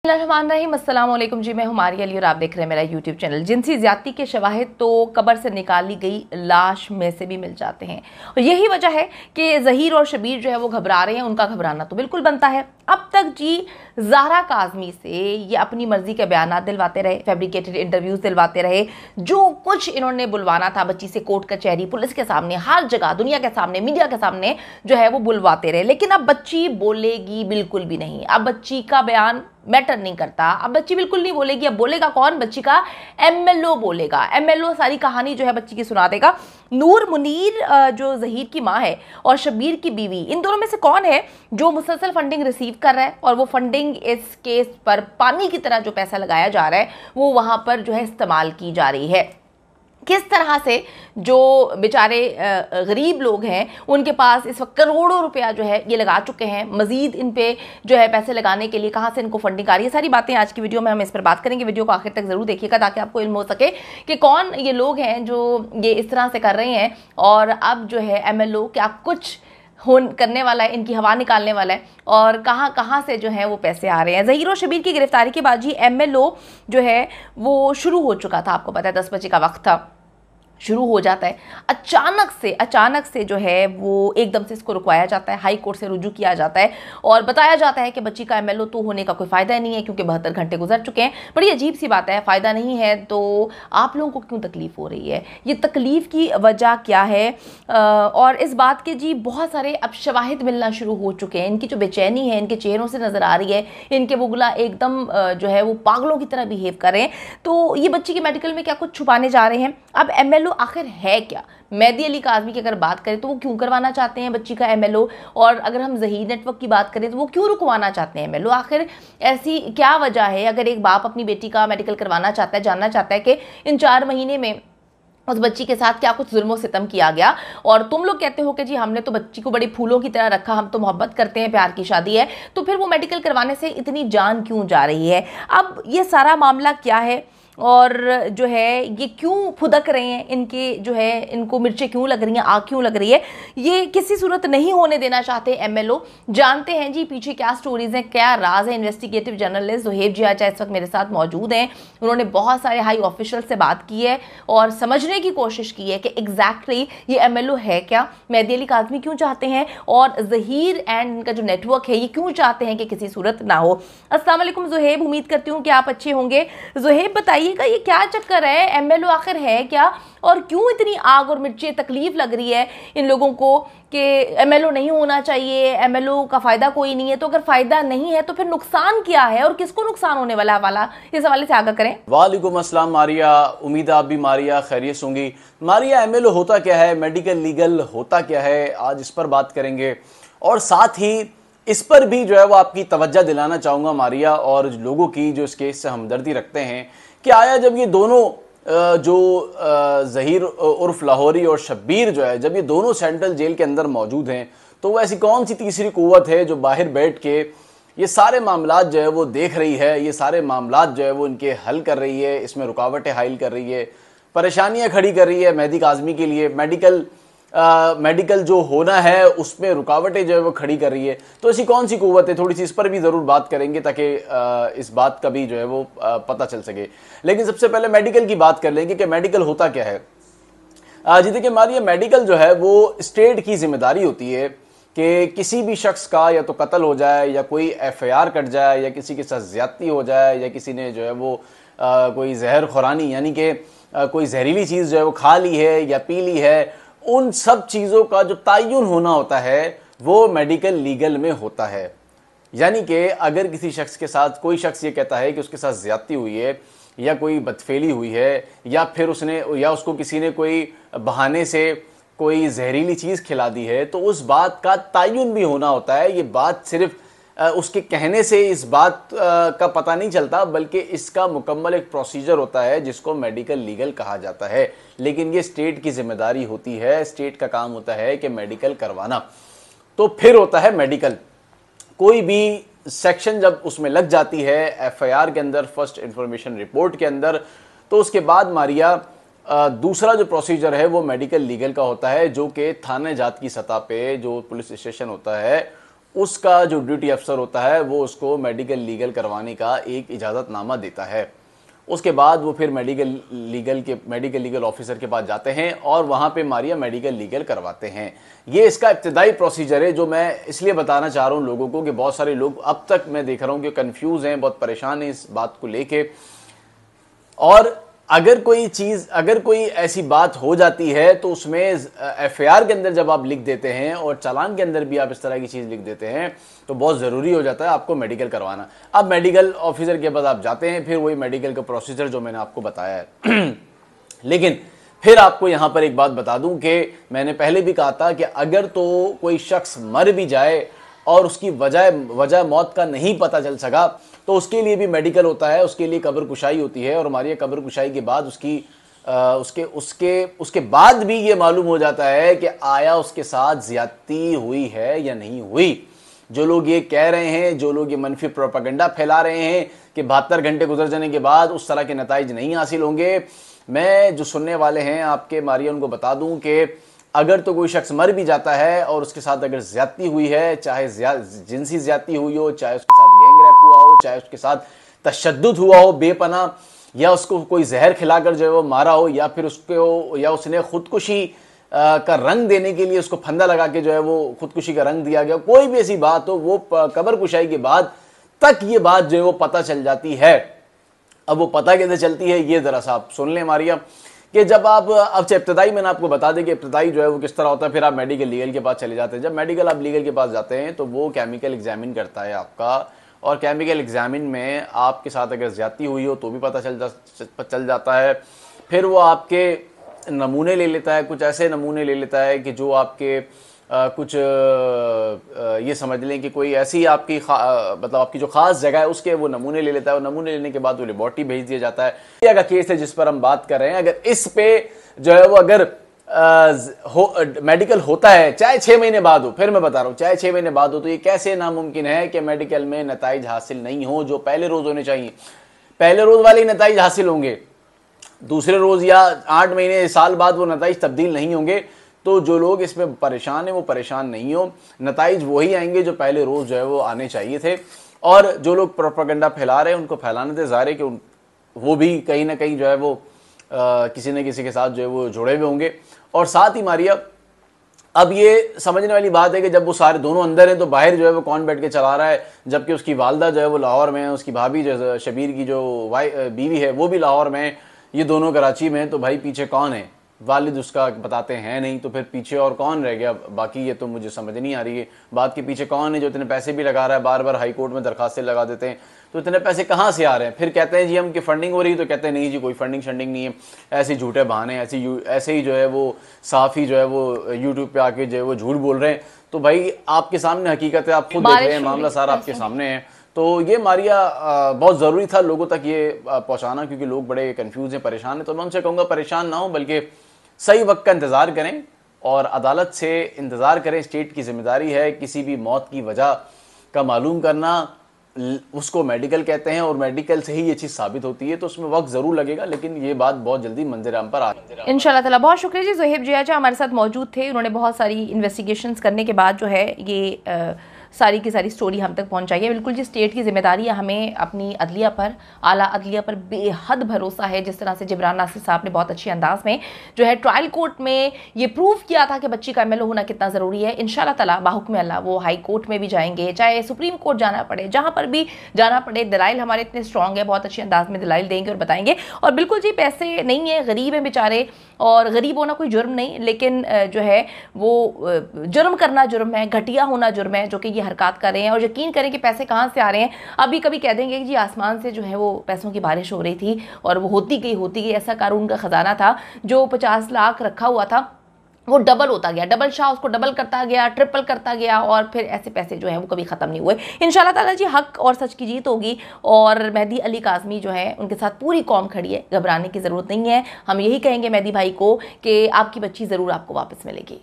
रहीम अस्सलाम वालेकुम जी, मैं हूं मारिया अली और आप देख रहे हैं मेरा यूट्यूब चैनल। जिनसी ज्यादती के शवाहिद तो कब्र से निकाली गई लाश में से भी मिल जाते हैं और यही वजह है कि ज़हीर और शबीर जो है वो घबरा रहे हैं। उनका घबराना तो बिल्कुल बनता है। अब तक जी ज़हरा काज़मी से ये अपनी मर्जी के बयान दिलवाते रहे, फैब्रिकेटेड इंटरव्यूज दिलवाते रहे, जो कुछ इन्होंने बुलवाना था बच्ची से कोर्ट कचहरी, पुलिस के सामने, हर जगह, दुनिया के सामने, मीडिया के सामने जो है वो बुलवाते रहे। लेकिन अब बच्ची बोलेगी बिल्कुल भी नहीं। अब बच्ची का बयान मैटर नहीं करता। अब बच्ची बिल्कुल नहीं बोलेगी। अब बोलेगा कौन? बच्ची का एमएलओ बोलेगा। एमएलओ सारी कहानी जो है बच्ची की सुना देगा। नूर मुनीर जो ज़हीर की माँ है और शबीर की बीवी, इन दोनों में से कौन है जो मुसलसल फंडिंग रिसीव कर रहा है और वो फंडिंग इस केस पर पानी की तरह जो पैसा लगाया जा रहा है वो वहां पर जो है इस्तेमाल की जा रही है? किस तरह से जो बेचारे गरीब लोग हैं उनके पास इस वक्त करोड़ों रुपया जो है ये लगा चुके हैं, मजीद इन पे जो है पैसे लगाने के लिए कहाँ से इनको फंडिंग आ रही है, सारी बातें आज की वीडियो में हम इस पर बात करेंगे। वीडियो को आखिर तक जरूर देखिएगा ताकि आपको इल्म हो सके कि कौन ये लोग हैं जो ये इस तरह से कर रहे हैं और अब जो है एमएलओ क्या कुछ करने वाला है, इनकी हवा निकालने वाला है और कहाँ कहाँ से जो है वो पैसे आ रहे हैं। ज़हीर और शबीर की गिरफ्तारी के बाद जी एमएलओ जो है वो शुरू हो चुका था। आपको पता है 10 बजे का वक्त था, शुरू हो जाता है। अचानक से जो है वो एकदम से इसको रुकवाया जाता है, हाई कोर्ट से रुजू किया जाता है और बताया जाता है कि बच्ची का एमएलओ तो होने का कोई फ़ायदा नहीं है क्योंकि 72 घंटे गुजर चुके हैं। बड़ी अजीब सी बात है, फ़ायदा नहीं है तो आप लोगों को क्यों तकलीफ़ हो रही है? ये तकलीफ़ की वजह क्या है? और इस बात के जी बहुत सारे अब शवाहिद मिलना शुरू हो चुके हैं। इनकी जो बेचैनी है इनके चेहरों से नज़र आ रही है, इनके बुगला एकदम जो है वो पागलों की तरह बिहेव कर रहे हैं। तो ये बच्ची के मेडिकल में क्या कुछ छुपाने जा रहे हैं? अब एमएलओ आखिर है क्या? मेहदी अली काज़मी की अगर बात करें तो वो क्यों करवाना चाहते हैं बच्ची का एमएलओ? और अगर हम ज़हीर नेटवर्क की बात करें तो वो क्यों रुकवाना चाहते हैं एमएलओ? आखिर ऐसी क्या वजह है? अगर एक बाप अपनी बेटी का मेडिकल करवाना चाहता है, जानना चाहता है कि इन 4 महीने में उस बच्ची के साथ क्या कुछ जुल्म सितम किया गया, और तुम लोग कहते हो कि जी हमने तो बच्ची को बड़ी फूलों की तरह रखा, हम तो मोहब्बत करते हैं, प्यार की शादी है, तो फिर वो मेडिकल करवाने से इतनी जान क्यों जा रही है? अब ये सारा मामला क्या है और जो है ये क्यों फुदक रहे हैं, इनके जो है इनको मिर्चें क्यों लग रही हैं, आग क्यों लग रही है? ये किसी सूरत नहीं होने देना चाहते एमएलओ। जानते हैं जी पीछे क्या स्टोरीज हैं, क्या राज है। इन्वेस्टिगेटिव जर्नलिस्ट ज़ुहैब जी आचा इस वक्त मेरे साथ मौजूद हैं। उन्होंने बहुत सारे हाई ऑफिशियल से बात की है और समझने की कोशिश की है कि एग्जैक्टली ये एमएलओ है क्या, मेहदी अली काज़मी क्यों चाहते हैं और ज़हीर एंड इनका जो नेटवर्क है ये क्यों चाहते हैं कि किसी सूरत ना हो। अस्सलाम वालेकुम ज़ुहैब, उम्मीद करती हूँ कि आप अच्छे होंगे। ज़ुहैब बताइए ये क्या चक्कर है? एमएलओ आखिर है क्या और क्यों इतनी आग और मिर्ची तकलीफ लग रही है इन लोगों को कि एमएलओ नहीं होना चाहिए, एमएलओ का फायदा कोई नहीं है? तो अगर फायदा नहीं है तो फिर नुकसान क्या है और किसको नुकसान होने वाला है? इस हवाले से आगाह करें। वालेकुम अस्सलाम मारिया, उम्मीद है आप भी मारिया खैरियत होंगी। मारिया, एमएलओ होता क्या है, मेडिकल लीगल होता क्या है, आज इस पर बात करेंगे और साथ ही इस पर भी जो है वो आपकी तवज्जो दिलाना चाहूँगा मारिया और लोगों की जो इस केस से हमदर्दी रखते हैं कि आया जब ये दोनों जो ज़हीर उर्फ लाहौरी और शब्बीर जो है, जब ये दोनों सेंट्रल जेल के अंदर मौजूद हैं तो वो ऐसी कौन सी तीसरी कुव्वत है जो बाहर बैठ के ये सारे मामलात जो है वो देख रही है, ये सारे मामलात जो है वो इनके हल कर रही है, इसमें रुकावटें हाइल कर रही है, परेशानियां खड़ी कर रही है मेहदी काज़मी के लिए, मेडिकल जो होना है उसमें रुकावटें जो है वो खड़ी कर रही है। तो ऐसी कौन सी कुव्वत है, थोड़ी सी इस पर भी ज़रूर बात करेंगे ताकि इस बात का भी जो है वो पता चल सके। लेकिन सबसे पहले मेडिकल की बात कर लेंगे कि मेडिकल होता क्या है। जी देखिए मारिया, मेडिकल जो है वो स्टेट की जिम्मेदारी होती है कि किसी भी शख्स का या तो कत्ल हो जाए या कोई एफआईआर कट जाए या किसी के साथ ज्यादती हो जाए या किसी ने जो है वो कोई जहर खुरानी यानी कि कोई जहरीली चीज़ जो है वो खा ली है या पी ली है, उन सब चीज़ों का जो तयन होना होता है वो मेडिकल लीगल में होता है। यानी कि अगर किसी शख्स के साथ कोई शख्स ये कहता है कि उसके साथ ज़्यादती हुई है या कोई बदफेली हुई है या फिर उसको किसी ने कोई बहाने से कोई जहरीली चीज़ खिला दी है, तो उस बात का तयन भी होना होता है। ये बात सिर्फ उसके कहने से इस बात का पता नहीं चलता, बल्कि इसका मुकम्मल एक प्रोसीजर होता है जिसको मेडिकल लीगल कहा जाता है। लेकिन ये स्टेट की जिम्मेदारी होती है, स्टेट का काम होता है कि मेडिकल करवाना। तो फिर होता है मेडिकल, कोई भी सेक्शन जब उसमें लग जाती है एफआईआर के अंदर, फर्स्ट इंफॉर्मेशन रिपोर्ट के अंदर, तो उसके बाद मारिया दूसरा जो प्रोसीजर है वो मेडिकल लीगल का होता है, जो कि थाने जात की सतह पे जो पुलिस स्टेशन होता है उसका जो ड्यूटी अफसर होता है वो उसको मेडिकल लीगल करवाने का एक इजाज़तनामा देता है। उसके बाद वो फिर मेडिकल लीगल ऑफिसर के पास जाते हैं और वहाँ पे मारिया मेडिकल लीगल करवाते हैं। ये इसका इब्तदाई प्रोसीजर है, जो मैं इसलिए बताना चाह रहा हूँ लोगों को कि बहुत सारे लोग अब तक मैं देख रहा हूँ कि कंफ्यूज हैं, बहुत परेशान हैं इस बात को लेके। और अगर कोई ऐसी बात हो जाती है तो उसमें एफआईआर के अंदर जब आप लिख देते हैं और चालान के अंदर भी आप इस तरह की चीज़ लिख देते हैं तो बहुत ज़रूरी हो जाता है आपको मेडिकल करवाना। अब मेडिकल ऑफिसर के पास आप जाते हैं, फिर वही मेडिकल का प्रोसीजर जो मैंने आपको बताया है। लेकिन फिर आपको यहाँ पर एक बात बता दूं कि मैंने पहले भी कहा था कि अगर तो कोई शख्स मर भी जाए और उसकी वजह मौत का नहीं पता चल सका तो उसके लिए भी मेडिकल होता है, उसके लिए कब्र कुशाई होती है। और हमारी कब्र कुशाई के बाद उसके बाद भी ये मालूम हो जाता है कि आया उसके साथ ज्यादती हुई है या नहीं हुई। जो लोग ये कह रहे हैं, जो लोग ये मनफी प्रोपेगेंडा फैला रहे हैं कि 72 घंटे गुजर जाने के बाद उस तरह के नताइज नहीं हासिल होंगे, मैं जो सुनने वाले हैं आपके मारिया उनको बता दूं कि अगर तो कोई शख्स मर भी जाता है और उसके साथ अगर ज्यादती हुई है, चाहे जिनसी ज्यादती हुई हो, चाहे उसके साथ गैंग रेप हुआ हो, चाहे उसके साथ तशद्दुद हुआ हो बेपनाह, या उसको कोई जहर खिलाकर जो है वो मारा हो, या फिर उसने खुदकुशी का रंग देने के लिए उसको फंदा लगा के जो है वो खुदकुशी का रंग दिया गया, कोई भी ऐसी बात हो, वो कब्र कुशाई के बाद तक ये बात जो है वो पता चल जाती है। अब वो पता कैसे चलती है ये जरा सा आप सुन लें मारिया, कि जब आप अब इब्तदाई मैंने आपको बता दें कि इब्तदाई जो है वो किस तरह होता है। फिर आप मेडिकल लीगल के पास चले जाते हैं। जब मेडिकल आप लीगल के पास जाते हैं तो वो केमिकल एग्जामिन करता है आपका, और केमिकल एग्जामिन में आपके साथ अगर ज्यादती हुई हो तो भी पता चल जाता है। फिर वो आपके नमूने ले लेता है, कुछ ऐसे नमूने ले लेता है कि जो आपके कुछ ये समझ लें कि कोई ऐसी आपकी मतलब आपकी जो खास जगह है उसके वो नमूने ले लेता है। और नमूने लेने के बाद वो लेबॉर्टरी भेज दिया जाता है। ये का केस है जिस पर हम बात कर रहे हैं, अगर इस पे जो है वो अगर मेडिकल होता है, चाहे 6 महीने बाद हो, फिर मैं बता रहा हूं चाहे 6 महीने बाद हो, तो ये कैसे नामुमकिन है कि मेडिकल में नताइज हासिल नहीं हो जो पहले रोज होने चाहिए। पहले रोज वाले नताइज हासिल होंगे, दूसरे रोज या 8 महीने साल बाद वो नताइज तब्दील नहीं होंगे। तो जो लोग इसमें परेशान हैं वो परेशान नहीं हो, नताइज वही आएंगे जो पहले रोज जो है वो आने चाहिए थे। और जो लोग प्रोपेगेंडा फैला रहे हैं उनको फैलाने दे, ज़ाहिर है कि वो भी कहीं ना कहीं जो है वो किसी न किसी के साथ जो है वो जुड़े हुए होंगे। और साथ ही मारिया अब ये समझने वाली बात है कि जब वो सारे दोनों अंदर हैं तो बाहर जो है वो कौन बैठ के चला रहा है, जबकि उसकी वालदा जो है वो लाहौर में है, उसकी भाभी जो शबीर की जो बीवी है वो भी लाहौर में है, ये दोनों कराची में हैं। तो भाई पीछे कौन है? वालिद उसका बताते हैं नहीं, तो फिर पीछे और कौन रह गया बाकी? ये तो मुझे समझ नहीं आ रही है बात के पीछे कौन है जो इतने पैसे भी लगा रहा है, बार बार हाई कोर्ट में दरखास्तें लगा देते हैं, तो इतने पैसे कहाँ से आ रहे हैं? फिर कहते हैं जी हम की फंडिंग हो रही है, तो कहते हैं नहीं जी कोई फंडिंग नहीं है, ऐसे झूठे बहाने, ऐसे ही जो है वो साफ ही जो है वो यूट्यूब पे आके जो है वो झूठ बोल रहे हैं। तो भाई आपके सामने हकीकत है, आप खुद देख रहे हैं, मामला सारा आपके सामने है। तो ये मारिया बहुत ज़रूरी था लोगों तक ये पहुँचाना, क्योंकि लोग बड़े कन्फ्यूज हैं, परेशान हैं। तो मैं उनसे कहूँगा परेशान ना हो, बल्कि सही वक्त का इंतज़ार करें और अदालत से इंतज़ार करें। स्टेट की जिम्मेदारी है किसी भी मौत की वजह का मालूम करना, उसको मेडिकल कहते हैं और मेडिकल से ही ये चीज़ साबित होती है। तो उसमें वक्त ज़रूर लगेगा, लेकिन ये बात बहुत जल्दी मंजर-आम पर आ जाएगी इंशाल्लाह ताला। बहुत शुक्रिया जी। ज़ोहेब जिया हमारे साथ मौजूद थे, उन्होंने बहुत सारी इन्वेस्टिगेशंस करने के बाद जो है ये सारी की सारी स्टोरी हम तक पहुंचाई है। बिल्कुल जी, स्टेट की जिम्मेदारी है, हमें अपनी अदलिया पर, आला अदलिया पर बेहद भरोसा है। जिस तरह से जिब्रान नासिर साहब ने बहुत अच्छे अंदाज में जो है ट्रायल कोर्ट में ये प्रूव किया था कि बच्ची का एमएलए होना कितना ज़रूरी है। इंशाल्लाह ताला बाहुक्म अल्लाह वो हाई कोर्ट में भी जाएंगे, चाहे सुप्रीम कोर्ट जाना पड़े, जहाँ पर भी जाना पड़े। दलाइल हमारे इतने स्ट्रॉन्ग है, बहुत अच्छे अंदाज में दलाइल देंगे और बताएंगे। और बिल्कुल जी, पैसे नहीं है, गरीब हैं बेचारे, और गरीब होना कोई जुर्म नहीं, लेकिन जो है वो जुर्म करना जुर्म है, घटिया होना जुर्म है जो कि ये हरकत कर रहे हैं। और यकीन करें कि पैसे कहाँ से आ रहे हैं। अभी कभी कह देंगे कि जी आसमान से जो है वो पैसों की बारिश हो रही थी और वो होती गई। ऐसा कानून का खजाना था जो 50 लाख रखा हुआ था, वो डबल होता गया, डबल शाह उसको डबल करता गया, ट्रिपल करता गया, और फिर ऐसे पैसे जो हैं वो कभी ख़त्म नहीं हुए। इंशाल्लाह ताला जी हक और सच की जीत होगी। और मेहदी अली काज़मी जो है उनके साथ पूरी कौम खड़ी है, घबराने की ज़रूरत नहीं है। हम यही कहेंगे मेहदी भाई को कि आपकी बच्ची ज़रूर आपको वापस मिलेगी।